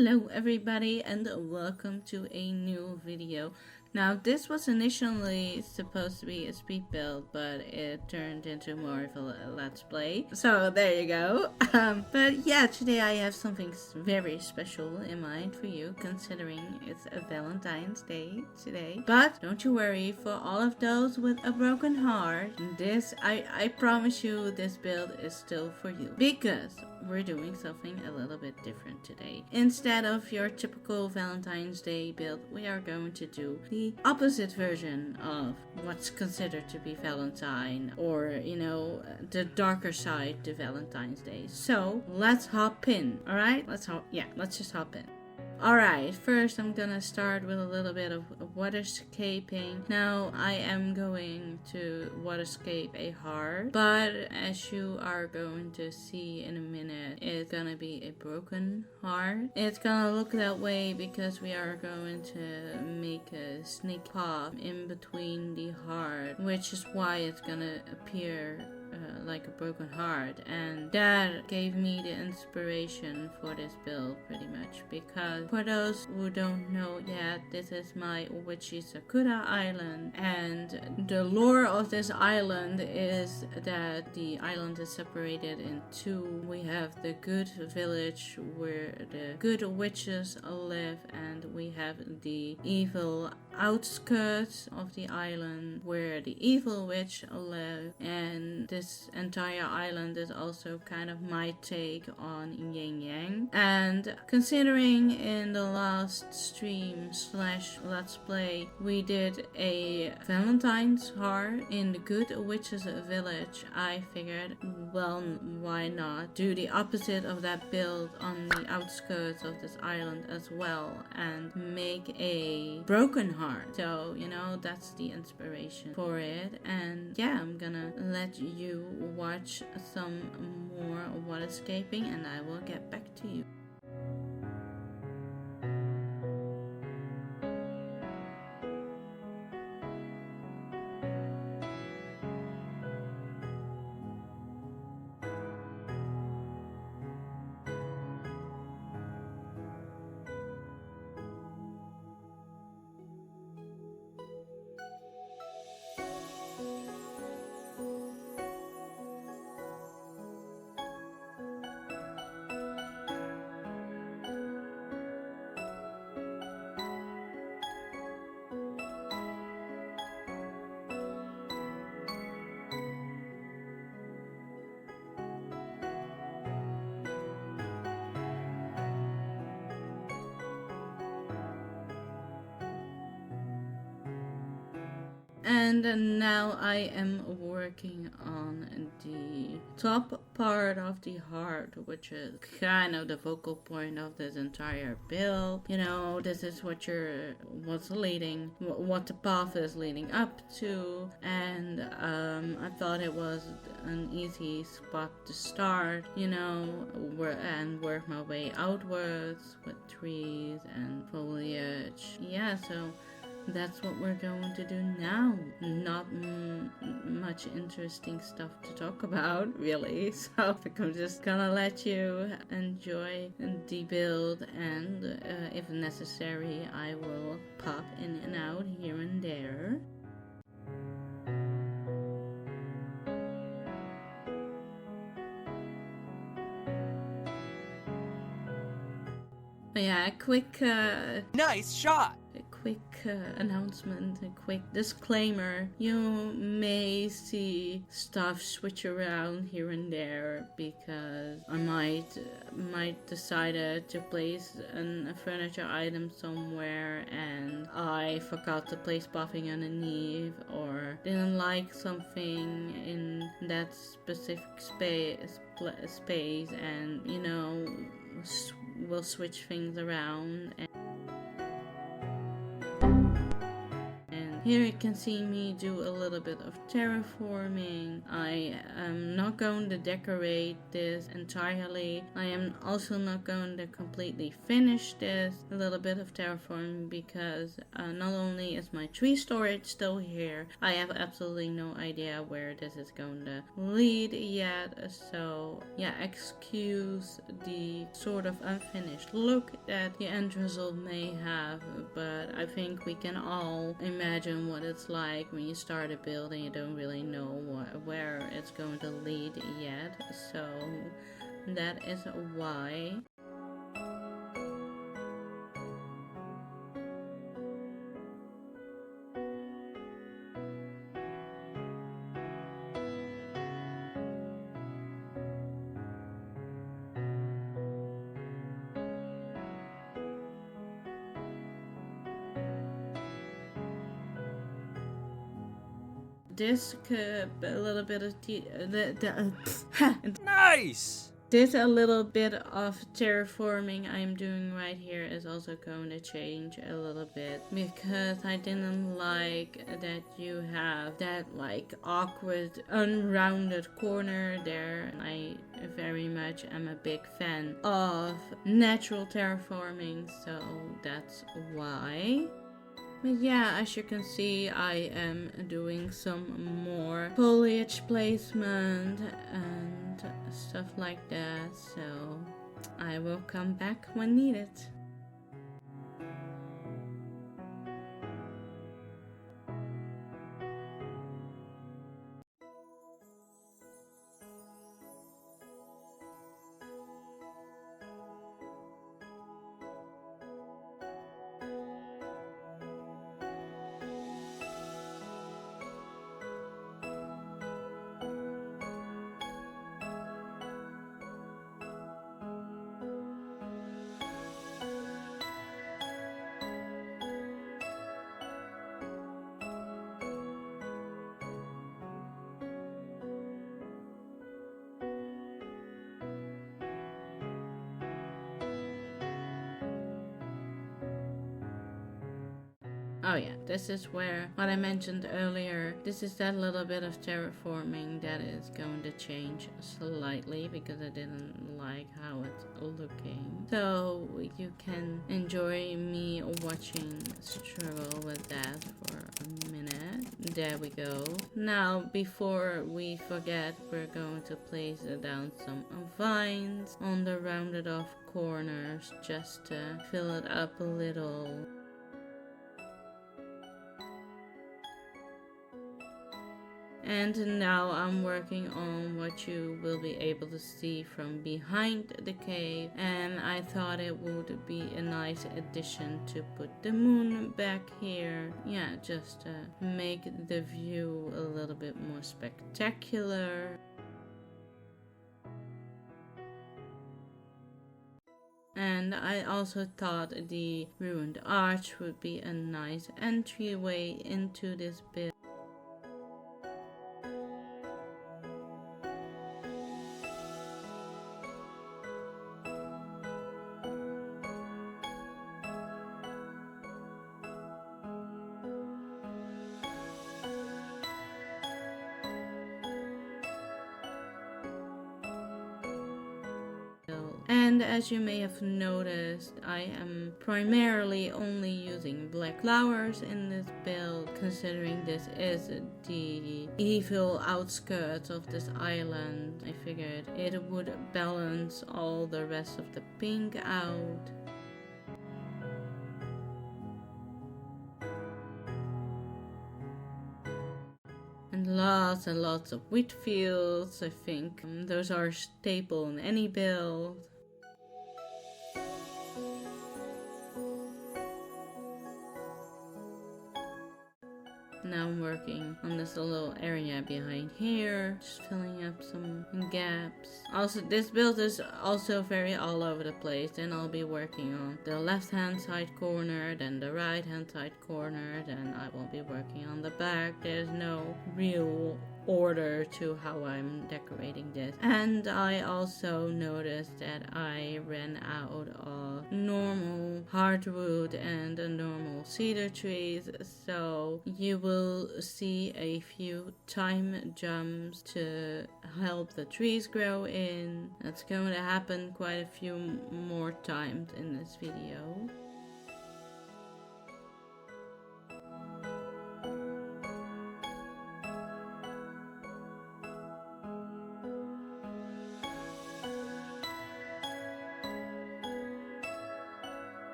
Hello everybody and welcome to a new video. Now this was initially supposed to be a speed build, but it turned into more of a let's play. So there you go. But yeah, today I have something very special in mind for you, considering it's a Valentine's Day today. But don't you worry, for all of those with a broken heart, I promise you this build is still for you. Because we're doing something a little bit different today. Instead of your typical Valentine's Day build, we are going to do the opposite version of what's considered to be Valentine, or the darker side to Valentine's Day. So let's hop in. Alright, let's just hop in. Alright, first I'm gonna start with a little bit of waterscaping. Now I am going to waterscape a heart, but as you are going to see in a minute, it's gonna be a broken heart. It's gonna look that way because we are going to make a snake pop in between the heart, which is why it's gonna appear like a broken heart, and that gave me the inspiration for this build pretty much, because for those who don't know yet, this is my witchy Sakura island, and the lore of this island is that the island is separated in two. We have the good village where the good witches live, and we have the evil outskirts of the island where the evil witch live. And this entire island is also kind of my take on yin yang. And considering in the last stream / let's play we did a Valentine's heart in the good witches village, I figured, well, why not do the opposite of that build on the outskirts of this island as well and make a broken heart. So that's the inspiration for it. And yeah, I'm gonna let you watch some more waterscaping and I will get back to you. And now I am working on the top part of the heart, which is kind of the focal point of this entire build. This is what the path is leading up to, and I thought it was an easy spot to start, and work my way outwards with trees and foliage. Yeah, so that's what we're going to do now. Not much interesting stuff to talk about, really. So I'm just gonna let you enjoy the build, and if necessary, I will pop in and out here and there. Yeah, quick nice shot. A quick announcement, a quick disclaimer. You may see stuff switch around here and there because I might decide to place a furniture item somewhere and I forgot to place buffing underneath, or didn't like something in that specific space, and we'll switch things around. And Here you can see me do a little bit of terraforming. I am not going to decorate this entirely. I am also not going to completely finish this. A little bit of terraforming because not only is my tree storage still here, I have absolutely no idea where this is going to lead yet. So yeah, excuse the sort of unfinished look that the end result may have, but I think we can all imagine what it's like when you start a build and you don't really know where it's going to lead yet. So that is why. This could a little bit of Nice! This a little bit of terraforming I'm doing right here is also going to change a little bit because I didn't like that you have that like awkward unrounded corner there. I very much am a big fan of natural terraforming, so that's why. But yeah, as you can see, I am doing some more foliage placement and stuff like that, so I will come back when needed. Oh yeah, this is where what I mentioned earlier, this is that little bit of terraforming that is going to change slightly because I didn't like how it's looking. So you can enjoy me watching struggle with that for a minute. There we go. Now before we forget, we're going to place down some vines on the rounded off corners just to fill it up a little. And now I'm working on what you will be able to see from behind the cave, and I thought it would be a nice addition to put the moon back here. Yeah, just to make the view a little bit more spectacular. And I also thought the ruined arch would be a nice entryway into this bit. And as you may have noticed, I am primarily only using black flowers in this build, considering this is the evil outskirts of this island. I figured it would balance all the rest of the pink out. And lots of wheat fields. I think those are a staple in any build. Now I'm working on this little area behind here, just filling up some gaps. Also, this build is also very all over the place, and I'll be working on the left hand side corner, then the right hand side corner, then I will be working on the back. There's no real order to how I'm decorating this. And I also noticed that I ran out of normal hardwood and normal cedar trees, so you will see a few time jumps to help the trees grow in. That's going to happen quite a few more times in this video.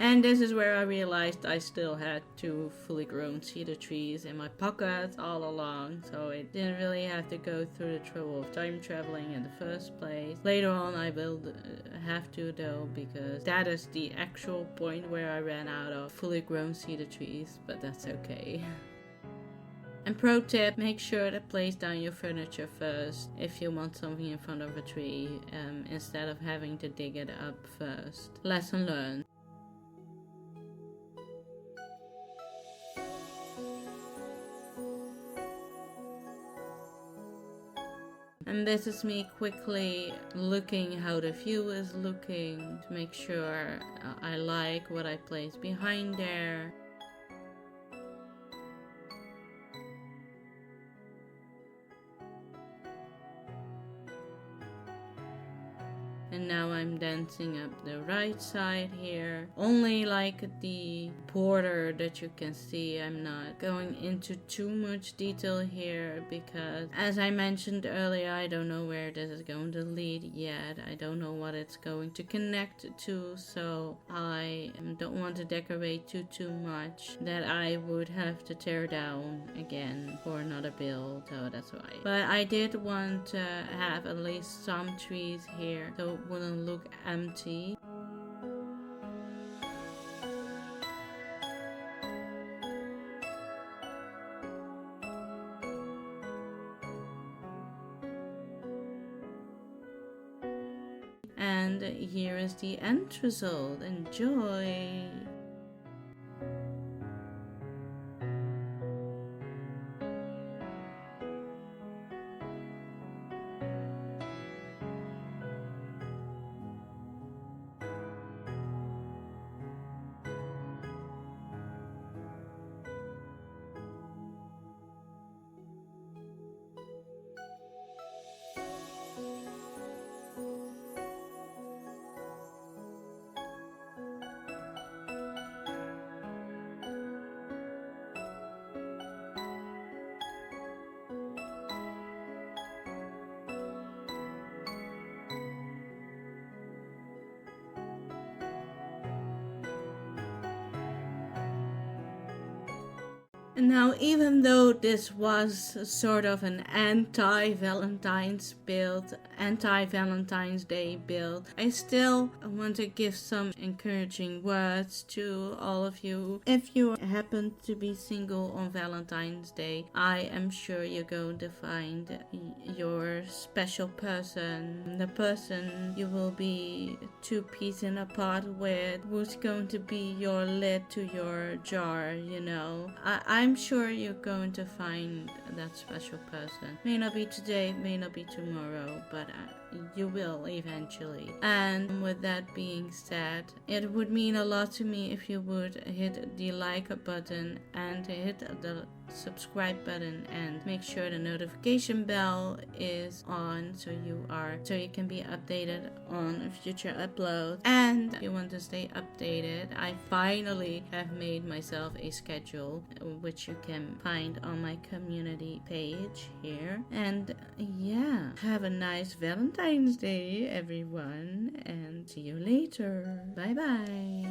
And this is where I realized I still had 2 fully grown cedar trees in my pocket all along, so it didn't really have to go through the trouble of time traveling in the first place. Later on I will have to though, because that is the actual point where I ran out of fully grown cedar trees, but that's okay. And pro tip, make sure to place down your furniture first if you want something in front of a tree, instead of having to dig it up first. Lesson learned. And this is me quickly looking how the view is looking to make sure I like what I place behind there. And now I'm dancing up the right side here. Only like the border that you can see. I'm not going into too much detail here because, as I mentioned earlier, I don't know where this is going to lead yet. I don't know what it's going to connect to, so I don't want to decorate too much that I would have to tear down again for another build, so that's why. But I did want to have at least some trees here, so it wouldn't look empty. And here is the end result. Enjoy! Now, even though this was sort of an anti-Valentine's Day build, I still want to give some encouraging words to all of you. If you happen to be single on Valentine's Day, I am sure you're going to find your special person, the person you will be 2 pieces apart with, who's going to be your lid to your jar, you know. I'm sure you're going to find that special person. May not be today, may not be tomorrow, but you will eventually. And with that being said, it would mean a lot to me if you would hit the like button and hit the subscribe button and make sure the notification bell is on so you can be updated on future uploads. And if you want to stay updated, I finally have made myself a schedule which you can find on my community page here. And yeah, have a nice Valentine's Day everyone, and see you later. Bye bye.